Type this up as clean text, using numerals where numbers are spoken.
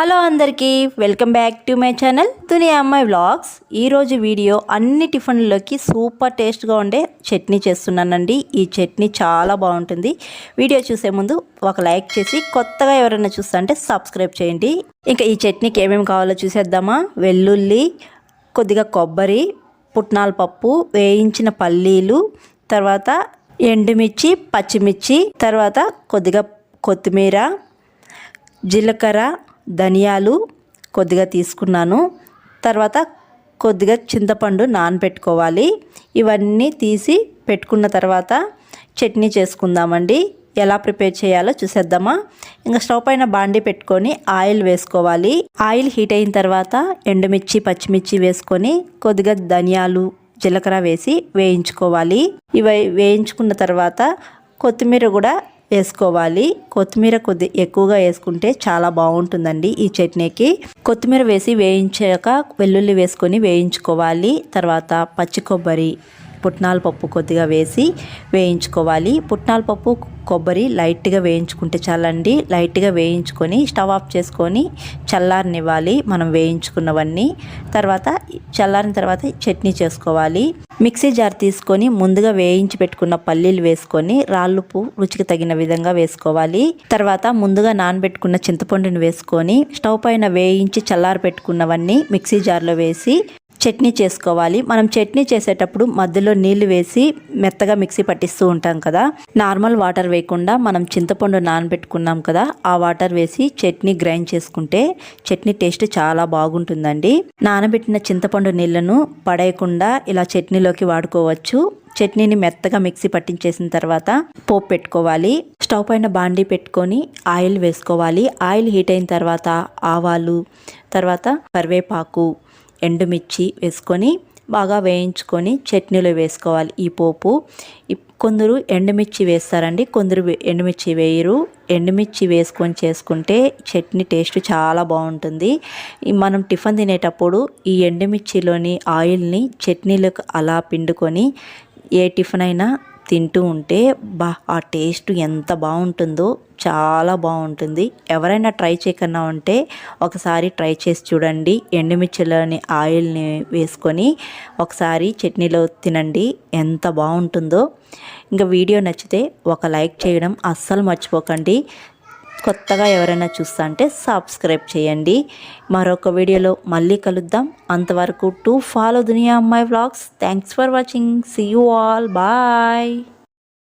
Hello అందరికీ welcome back to my channel Duniya Ammayi vlogs. ఈరోజు video అన్ని టిఫిన్లలోకి సూపర్ టేస్ట్గా ఉండే చట్నీ చేస్తున్నానండి. ఈ చట్నీ చాలా బాగుంటుంది. వీడియో చూసే ముందు ఒక లైక్ చేసి కొత్తగా ఎవరైనా చూస్తుంటే సబ్స్క్రైబ్ చేయండి. ఇంకా ఈ చట్నీకి ఏమేమి కావాలో చూసేద్దామా. వెల్లుల్లి, కొద్దిగా కొబ్బరి, పుట్నాల పప్పు, వేయించిన పల్లీలు, తర్వాత ఎండుమిర్చి, పచ్చిమిర్చి, తర్వాత కొద్దిగా కొత్తిమీర, జీలకర్ర, ధనియాలు కొద్దిగా తీసుకున్నాను. తర్వాత కొద్దిగా చింతపండు నానబెట్టుకోవాలి. ఇవన్నీ తీసి పెట్టుకున్న తర్వాత చట్నీ చేసుకుందామండి. ఎలా ప్రిపేర్ చేయాలో చూసేద్దామా. ఇంకా స్టవ్ పైన బాండి పెట్టుకొని ఆయిల్ వేసుకోవాలి. ఆయిల్ హీట్ అయిన తర్వాత ఎండుమిర్చి, పచ్చిమిర్చి వేసుకొని కొద్దిగా ధనియాలు, జీలకర్ర వేసి వేయించుకోవాలి. ఇవి వేయించుకున్న తర్వాత కొత్తిమీర కూడా వేసుకోవాలి. కొత్తిమీర ఎక్కువగా వేసుకుంటే చాలా బాగుంటుందండి ఈ చట్నీకి. కొత్తిమీర వేసి వేయించాక వెల్లుల్లి వేసుకొని వేయించుకోవాలి. తర్వాత పచ్చి కొబ్బరి, పుట్నాల పప్పు కొద్దిగా వేసి వేయించుకోవాలి. పుట్నాల పప్పు, కొబ్బరి లైట్గా వేయించుకుంటే చాలండి. లైట్గా వేయించుకొని స్టవ్ ఆఫ్ చేసుకొని చల్లారనివ్వాలి మనం వేయించుకున్నవన్నీ. తర్వాత చల్లారిన తర్వాత చట్నీ చేసుకోవాలి. మిక్సీ జార్ తీసుకొని ముందుగా వేయించి పెట్టుకున్న పల్లీలు వేసుకొని రాళ్ళుప్పు రుచికి తగిన విధంగా వేసుకోవాలి. తర్వాత ముందుగా నానబెట్టుకున్న చింతపండుని వేసుకొని స్టవ్ పైన వేయించి చల్లారి పెట్టుకున్నవన్నీ మిక్సీ జార్లో వేసి చట్నీ చేసుకోవాలి. మనం చట్నీ చేసేటప్పుడు మధ్యలో నీళ్లు వేసి మెత్తగా మిక్సీ పట్టిస్తూ ఉంటాం కదా. నార్మల్ వాటర్ వేయకుండా మనం చింతపండు నానబెట్టుకున్నాం కదా, ఆ వాటర్ వేసి చట్నీ గ్రైండ్ చేసుకుంటే చట్నీ టేస్ట్ చాలా బాగుంటుందండి. నానబెట్టిన చింతపండు నీళ్లను పడేయకుండా ఇలా చట్నీలోకి వాడుకోవచ్చు. చట్నీని మెత్తగా మిక్సీ పట్టించేసిన తర్వాత పోపు పెట్టుకోవాలి. స్టవ్ పైన బాండీ పెట్టుకొని ఆయిల్ వేసుకోవాలి. ఆయిల్ హీట్ అయిన తర్వాత ఆవాలు, తర్వాత కరివేపాకు, ఎండుమిర్చి వేసుకొని బాగా వేయించుకొని చట్నీలో వేసుకోవాలి ఈ పోపు. కొందరు ఎండుమిర్చి వేస్తారండి, కొందరు ఎండుమిర్చి వేయరు. ఎండుమిర్చి వేసుకొని చేసుకుంటే చట్నీ టేస్ట్ చాలా బాగుంటుంది. మనం టిఫిన్ తినేటప్పుడు ఈ ఎండుమిర్చిలోని ఆయిల్ని చట్నీలకు అలా పిండుకొని ఏ టిఫిన్ అయినా తింటూ ఉంటే ఆ టేస్ట్ ఎంత బాగుంటుందో, చాలా బాగుంటుంది. ఎవరైనా ట్రై చేయకన్నా ఉంటే ఒకసారి ట్రై చేసి చూడండి. ఎండుమిర్చిలోని ఆయిల్ని వేసుకొని ఒకసారి చట్నీలో తినండి, ఎంత బాగుంటుందో. ఇంకా వీడియో నచ్చితే ఒక లైక్ చేయడం అస్సలు మర్చిపోకండి. కొత్తగా ఎవరైనా చూస్తా అంటే సబ్స్క్రైబ్ చేయండి. మరొక వీడియోలో మళ్ళీ కలుద్దాం. అంతవరకు to follow Duniya Ammayi vlogs. Thanks for watching. See you all. Bye.